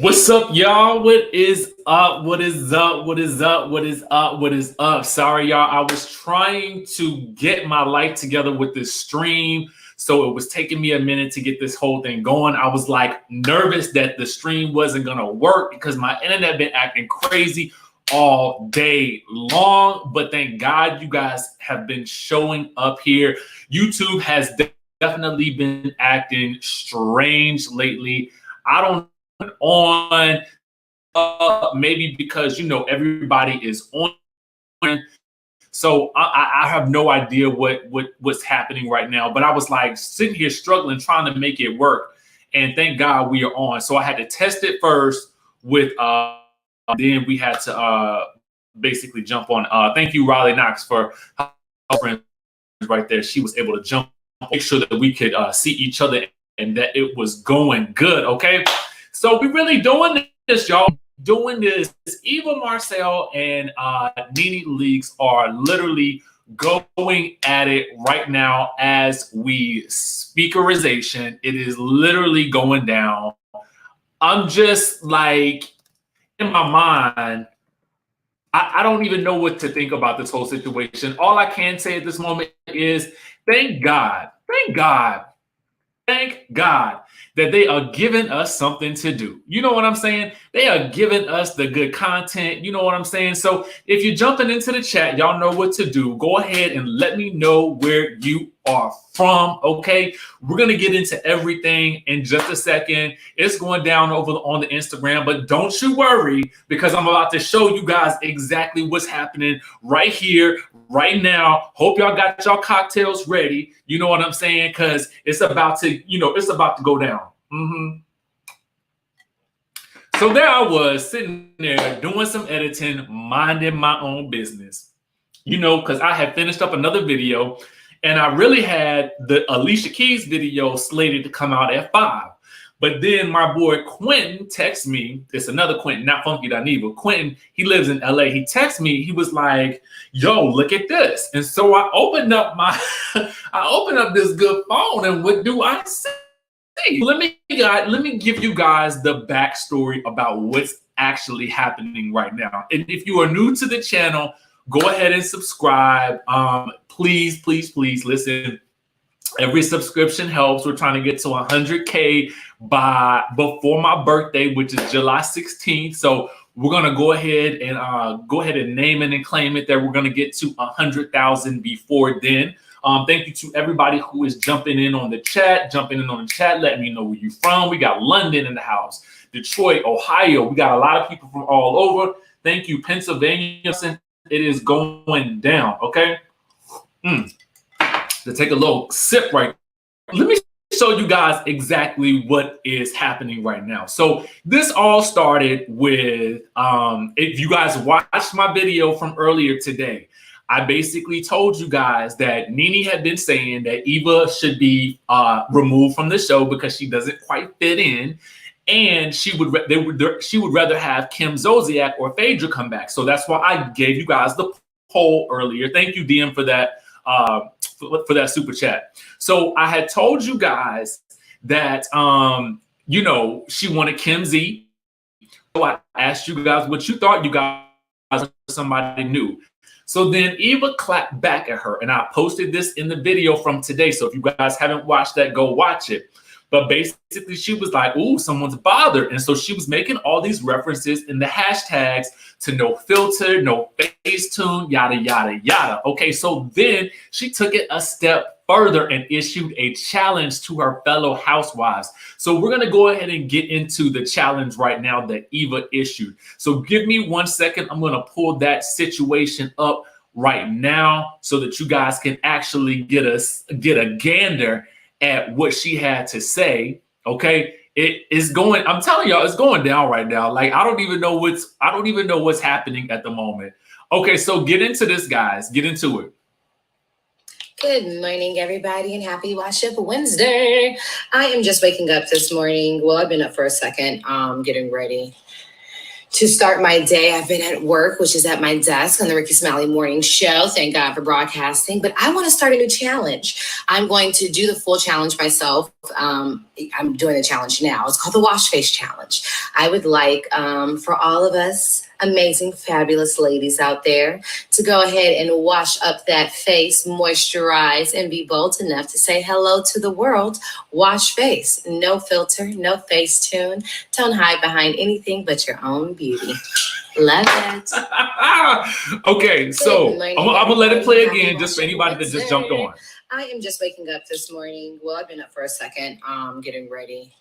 What's up, y'all? What is up? What is up? What is up? What is up? What is up? Sorry, y'all. I was trying to get my life together with this stream. So it was taking me a minute to get this whole thing going. I was like nervous that the stream wasn't going to work because my internet been acting crazy all day long. But thank God you guys have been showing up here. YouTube has definitely been acting strange lately. I don't on maybe because everybody is on, so I have no idea what's happening right now, but I was like sitting here struggling trying to make it work, and thank God we are on. So I had to test it first with then we had to basically jump on. Thank you, Riley Knox, for helping right there. She was able to jump, make sure that we could see each other and that it was going good. Okay. So we really doing this, y'all. Doing this. EVA Marcille and Nene leaks are literally going at it right now as we speakerization. It is literally going down. I'm just like, in my mind, I don't even know what to think about this whole situation. All I can say at this moment is thank God that they are giving us something to do. You know what I'm saying? They are giving us the good content. You know what I'm saying? So if you're jumping into the chat, y'all know what to do. Go ahead and let me know where you are from. Okay. We're going to get into everything in just a second. It's going down over on the Instagram, but don't you worry because I'm about to show you guys exactly what's happening right here, right now. Hope y'all got y'all cocktails ready. You know what I'm saying? Because it's about to, it's about to go down. So there I was sitting there doing some editing, minding my own business, because I had finished up another video and I really had the Alicia Keys video slated to come out at 5. But then my boy Quentin texts me. It's another Quentin, not Funky Dineva. Quentin, he lives in LA. He texts me. He was like, yo, look at this. And so I opened up this good phone, and what do I see? Let me give you guys the backstory about what's actually happening right now. And if you are new to the channel, go ahead and subscribe. Please listen. Every subscription helps. We're trying to get to 100K before my birthday, which is July 16th. So we're gonna go ahead and name it and claim it that we're gonna get to 100,000 before then. Thank you to everybody who is jumping in on the chat, letting me know where you're from. We got London in the house, Detroit, Ohio. We got a lot of people from all over. Thank you, Pennsylvania. It is going down, okay? To take a little sip right. Let me show you guys exactly what is happening right now. So this all started with, if you guys watched my video from earlier today, I basically told you guys that Nene had been saying that Eva should be removed from the show because she doesn't quite fit in, and she would rather have Kim Zolciak or Phaedra come back. So that's why I gave you guys the poll earlier. Thank you, DM, for that for that super chat. So I had told you guys that she wanted Kim Z. So I asked you guys what you thought. You guys somebody new. So then Eva clapped back at her, and I posted this in the video from today. So if you guys haven't watched that, go watch it. But basically she was like, ooh, someone's bothered. And so she was making all these references in the hashtags to no filter, no face tune, yada, yada, yada. Okay, so then she took it a step further and issued a challenge to her fellow housewives. So we're going to go ahead and get into the challenge right now that Eva issued. So give me 1 second. I'm going to pull that situation up right now so that you guys can actually get a gander at what she had to say. Okay, it is going. I'm telling y'all, it's going down right now. Like I don't even know what's happening at the moment. Okay, so get into this, guys. Get into it. Good morning, everybody, and happy Wash Up Wednesday. I am just waking up this morning. Well, I've been up for a second, getting ready. To start my day, I've been at work, which is at my desk on the Ricky Smiley Morning Show. Thank God for broadcasting. But I want to start a new challenge. I'm going to do the full challenge myself. I'm doing the challenge now. It's called the Wash Face Challenge. I would like for all of us amazing, fabulous ladies out there to go ahead and wash up that face, moisturize, and be bold enough to say hello to the world. Wash face. No filter, no face tune. Don't hide behind anything but your own beauty. Love it. Okay, so I'm gonna let it play again just for anybody that just jumped on. I am just waking up this morning. Well, I've been up for a second, getting ready.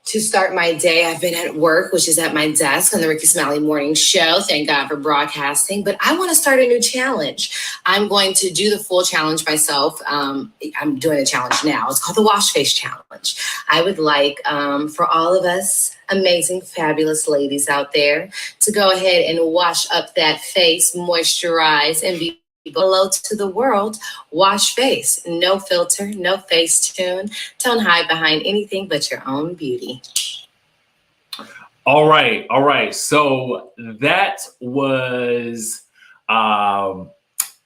To start my day, I've been at work, which is at my desk on the Ricky Smiley Morning Show. Thank God for broadcasting. But I want to start a new challenge. I'm going to do the full challenge myself. I'm doing the challenge now. It's called the Wash Face Challenge. I would like for all of us amazing, fabulous ladies out there to go ahead and wash up that face, moisturize, and be hello to the world. Wash face. No filter, no face tune. Don't hide behind anything but your own beauty. All right. So that was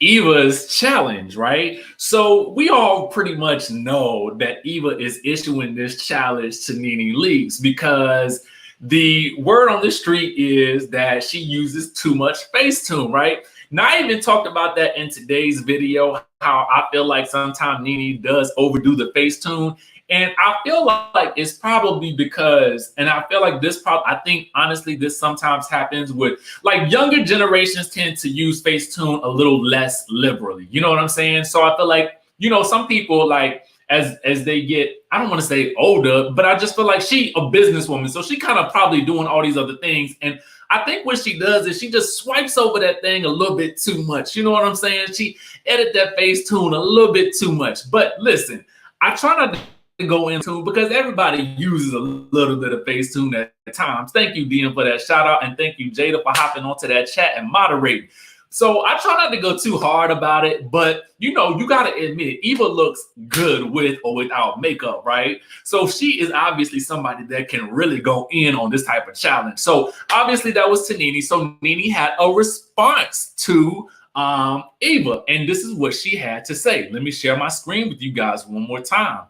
Eva's challenge, right? So we all pretty much know that Eva is issuing this challenge to Nene Leakes because the word on the street is that she uses too much Facetune, right? Now, I even talked about that in today's video, how I feel like sometimes Nene does overdo the Facetune. And I feel like it's probably because, and I feel like I think honestly, this sometimes happens with like younger generations tend to use Facetune a little less liberally. You know what I'm saying? So I feel like, some people like, as they get, I don't want to say older, but I just feel like she a businesswoman. So she kind of probably doing all these other things. And I think what she does is she just swipes over that thing a little bit too much. You know what I'm saying? She edit that Facetune a little bit too much. But listen, I try not to go into because everybody uses a little bit of Facetune at times. Thank you, Dean, for that shout out. And thank you, Jada, for hopping onto that chat and moderating. So I try not to go too hard about it, but you got to admit, Eva looks good with or without makeup, right? So she is obviously somebody that can really go in on this type of challenge. So obviously that was to Nene. So Nene had a response to Eva, and this is what she had to say. Let me share my screen with you guys one more time.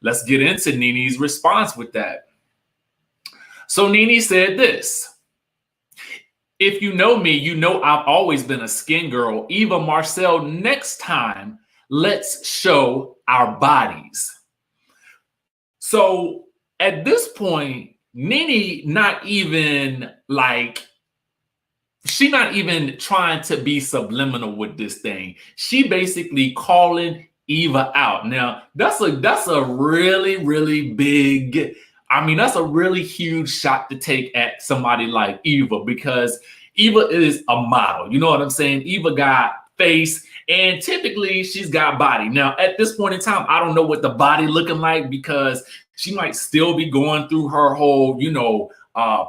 Let's get into Nene's response with that. So Nene said this. If you know me, you know I've always been a skin girl. EVA Marcille, next time, let's show our bodies. So at this point, Nene not even trying to be subliminal with this thing. She basically calling EVA out. Now, that's a really, really big, that's a really huge shot to take at somebody like Eva because Eva is a model. You know what I'm saying? Eva got face and typically she's got body. Now, at this point in time, I don't know what the body looking like because she might still be going through her whole,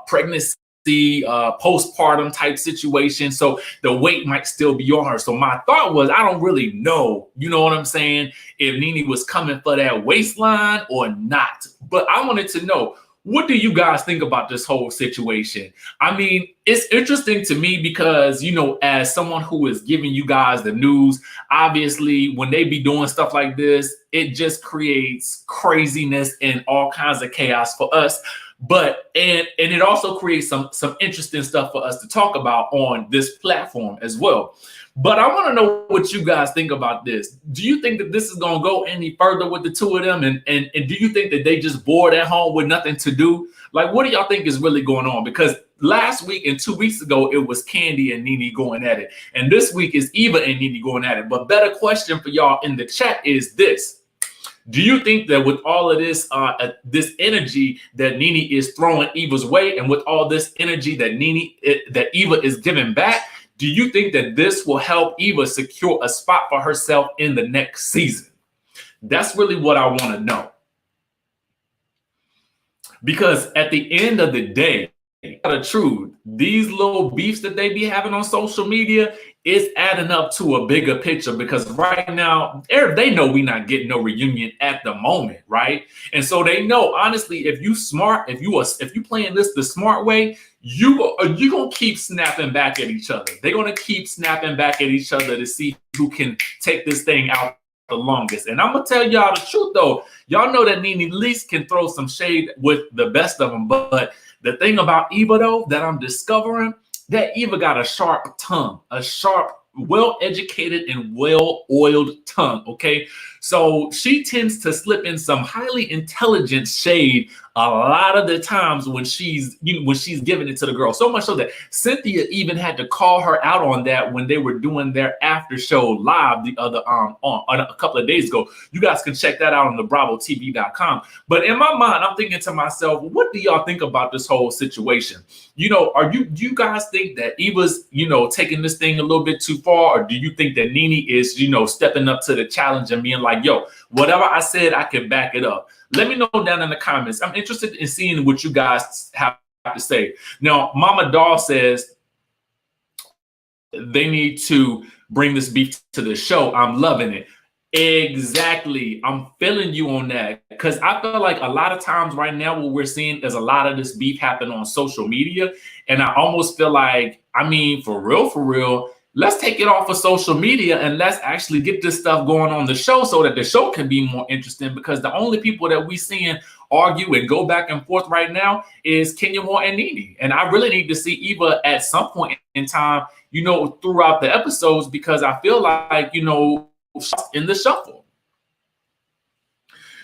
pregnancy, postpartum type situation. So the weight might still be on her. So my thought was, I don't really know, you know what I'm saying, if Nene was coming for that waistline or not. But I wanted to know, what do you guys think about this whole situation? It's interesting to me because, as someone who is giving you guys the news, obviously when they be doing stuff like this, it just creates craziness and all kinds of chaos for us. But and it also creates some interesting stuff for us to talk about on this platform as well. But I want to know what you guys think about this. Do you think that this is going to go any further with the two of them? And do you think that they just bored at home with nothing to do? Like, what do y'all think is really going on? Because last week and 2 weeks ago, it was Kandi and Nene going at it. And this week is Eva and Nene going at it. But better question for y'all in the chat is this. Do you think that with all of this this energy that Nene is throwing Eva's way and with all this energy that Eva is giving back, do you think that this will help Eva secure a spot for herself in the next season? That's really what I want to know. Because at the end of the day, the truth, these little beefs that they be having on social media is adding up to a bigger picture because right now, they know we're not getting no reunion at the moment, right? And so they know, honestly, if you smart, if you playing this the smart way, you gonna keep snapping back at each other. They're gonna keep snapping back at each other to see who can take this thing out the longest. And I'm gonna tell y'all the truth though. Y'all know that Nene at least can throw some shade with the best of them. But the thing about Eva though that I'm discovering, that Eva got a sharp tongue, a sharp, well-educated and well-oiled tongue, okay? So she tends to slip in some highly intelligent shade a lot of the times when she's giving it to the girl. So much so that Cynthia even had to call her out on that when they were doing their after show live the other on a couple of days ago. You guys can check that out on the BravoTV.com. But in my mind, I'm thinking to myself, what do y'all think about this whole situation? You know, do you guys think that Eva's, taking this thing a little bit too far, or do you think that Nene is, stepping up to the challenge and being like, yo, whatever I said, I can back it up? Let me know down in the comments. I'm interested in seeing what you guys have to say. Now, Mama Doll says they need to bring this beef to the show. I'm loving it. Exactly. I'm feeling you on that, because I feel like a lot of times right now what we're seeing is a lot of this beef happen on social media. And I almost feel like, for real, let's take it off of social media and let's actually get this stuff going on the show so that the show can be more interesting, because the only people that we seeing argue and go back and forth right now is Kenya Moore and Nene. And I really need to see Eva at some point in time, throughout the episodes, because I feel like, in the shuffle.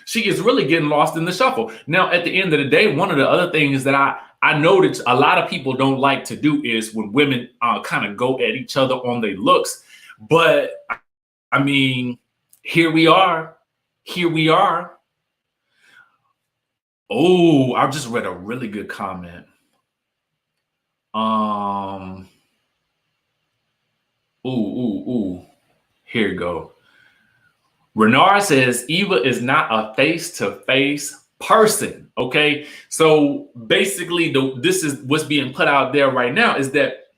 She is really getting lost in the shuffle. Now, at the end of the day, one of the other things that I noticed a lot of people don't like to do is when women kind of go at each other on their looks. But here we are. Oh, I just read a really good comment. Here you go. Renard says Eva is not a face-to-face person. Okay, so basically, this is what's being put out there right now, is that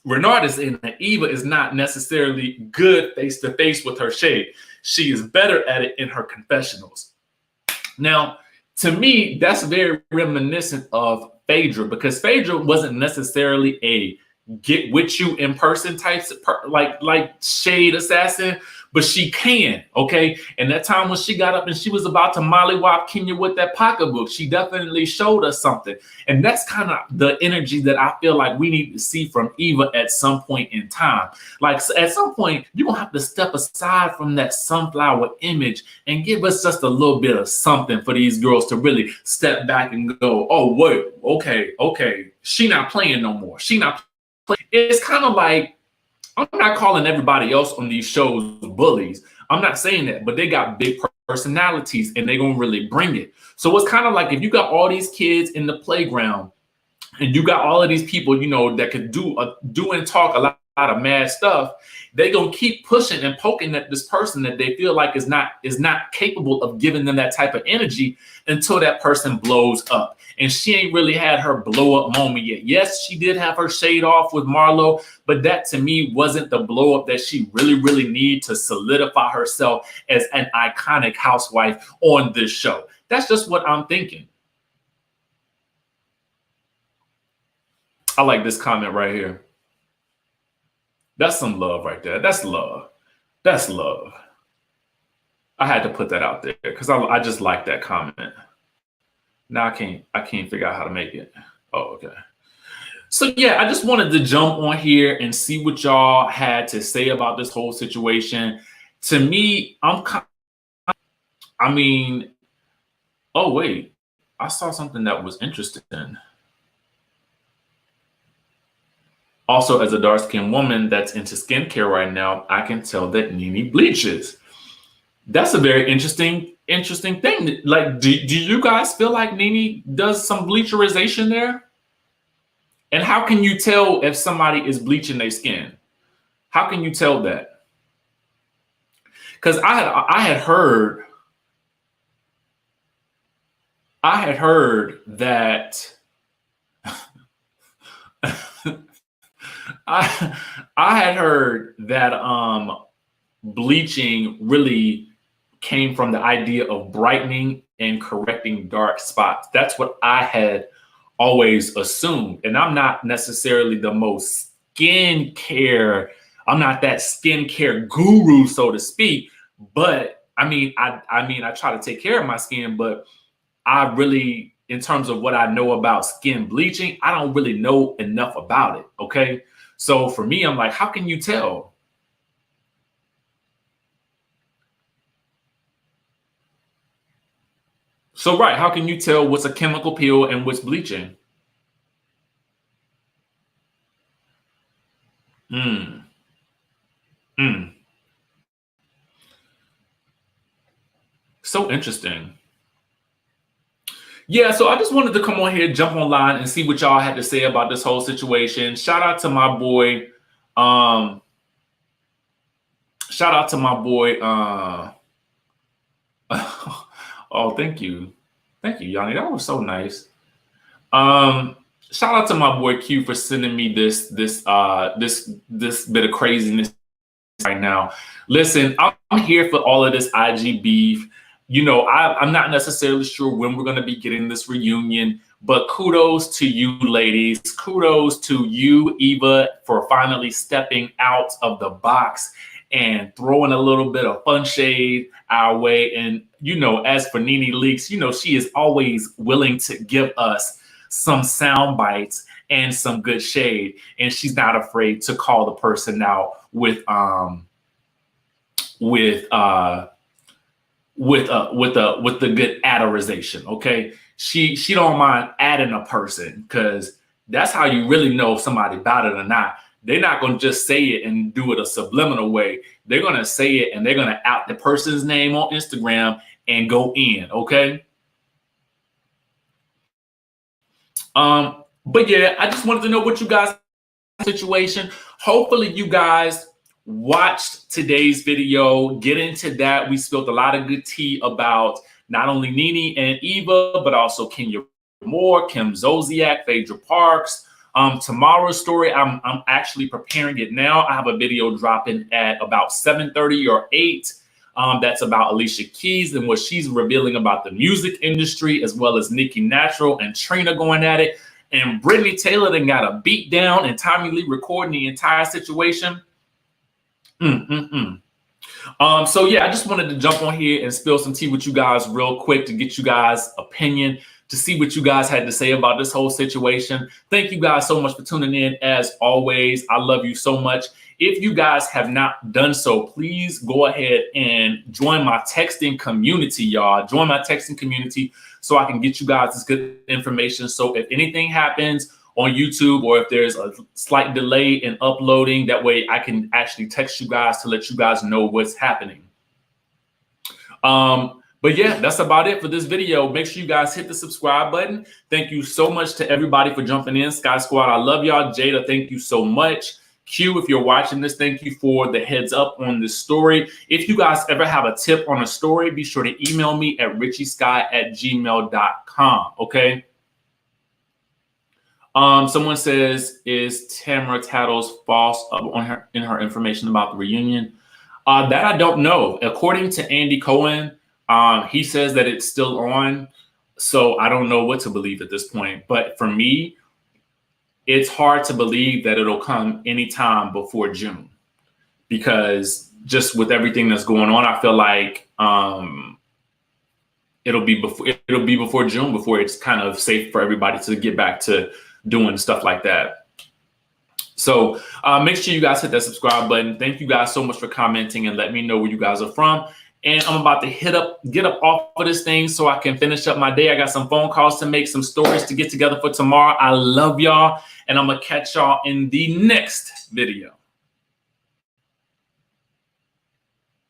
Renard is saying that Eva is not necessarily good face-to-face with her shade. She is better at it in her confessionals. Now, to me, that's very reminiscent of Phaedra, because Phaedra wasn't necessarily a get with you in person types, like shade assassin, but she can, okay? And that time when she got up and she was about to mollywop Kenya with that pocketbook, she definitely showed us something. And that's kind of the energy that I feel like we need to see from Eva at some point in time. Like at some point, you're gonna have to step aside from that sunflower image and give us just a little bit of something for these girls to really step back and go, oh, wait, okay. She not playing no more. She not playing. It's kind of like, I'm not calling everybody else on these shows bullies. I'm not saying that, but they got big personalities and they're going to really bring it. So it's kind of like if you got all these kids in the playground and you got all of these people, that could do and talk a lot of mad stuff, they're going to keep pushing and poking at this person that they feel like is not capable of giving them that type of energy until that person blows up. And she ain't really had her blow up moment yet. Yes, she did have her shade off with Marlo, but that to me wasn't the blow up that she really needed to solidify herself as an iconic housewife on this show. That's just what I'm thinking. I like this comment right here. That's some love right there. That's love. That's love. I had to put that out there because I just like that comment. Now I can't figure out how to make it. Oh, okay. So yeah, I just wanted to jump on here and see what y'all had to say about this whole situation. To me, oh wait, I saw something that was interesting. Also, as a dark-skinned woman that's into skincare right now, I can tell that Nene bleaches. That's a very interesting thing. Like, do you guys feel like Nene does some bleacherization there? And how can you tell if somebody is bleaching their skin? How can you tell that? Because I had heard that I had heard that bleaching really came from the idea of brightening and correcting dark spots. That's what I had always assumed. And I'm not necessarily the most skincare. I'm not that skincare guru, so to speak. But I mean, I try to take care of my skin, but I really, in terms of what I know about skin bleaching, I don't really know enough about it. Okay. So for me, I'm like, how can you tell? So, right, how can you tell what's a chemical peel and what's bleaching? Mm, mm. So interesting. Yeah, so I just wanted to come on here, jump online, and see what y'all had to say about this whole situation. Um, shout out to my boy. Oh, thank you, Yanni. That was so nice. Shout out to my boy Q for sending me this bit of craziness right now. Listen, I'm here for all of this IG beef. You know, I'm not necessarily sure when we're going to be getting this reunion, but kudos to you ladies. Kudos to you, Eva, for finally stepping out of the box and throwing a little bit of fun shade our way. And, you know, as for Nene Leakes, you know, she is always willing to give us some sound bites and some good shade. And she's not afraid to call the person out with the good adorization. Okay. She don't mind adding a person, because that's how you really know if somebody about it or not. They're not going to just say it and do it a subliminal way. They're going to say it and they're going to out the person's name on Instagram and go in. Okay. But yeah, I just wanted to know what you guys situation. Hopefully you guys watched today's video. Get into that. We spilled a lot of good tea about not only Nene and Eva, but also Kenya Moore, Kim Zolciak, Phaedra Parks. Tomorrow's story, I'm actually preparing it now. I have a video dropping at about 7:30 or 8. That's about Alicia Keys and what she's revealing about the music industry, as well as Nicki Natural and Trina going at it. And Brittany Taylor then got a beat down and Tommy Lee recording the entire situation. So yeah, I just wanted to jump on here and spill some tea with you guys real quick to get you guys' opinion, to see what you guys had to say about this whole situation. Thank you guys so much for tuning in. As always, I love you so much. If you guys have not done so, please go ahead and join my texting community, y'all. Join my texting community so I can get you guys this good information. So if anything happens on YouTube, or if there's a slight delay in uploading, that way I can actually text you guys to let you guys know what's happening. But yeah, that's about it for this video. Make sure you guys hit the subscribe button. Thank you so much to everybody for jumping in. Sky Squad, I love y'all. Jada, thank you so much. Q, if you're watching this, thank you for the heads up on this story. If you guys ever have a tip on a story, be sure to email me at richiesky@gmail.com. Okay. Someone says, is Tamara Tattles false in her information about the reunion? That I don't know. According to Andy Cohen, he says that it's still on. So I don't know what to believe at this point. But for me, it's hard to believe that it'll come anytime before June, because just with everything that's going on, I feel like it'll be before June before it's kind of safe for everybody to get back to doing stuff like that. So make sure you guys hit that subscribe button. Thank you guys so much for commenting and let me know where you guys are from. And I'm about to get up off of this thing so I can finish up my day. I got some phone calls to make, some stories to get together for tomorrow. I love y'all, and I'm gonna catch y'all in the next video.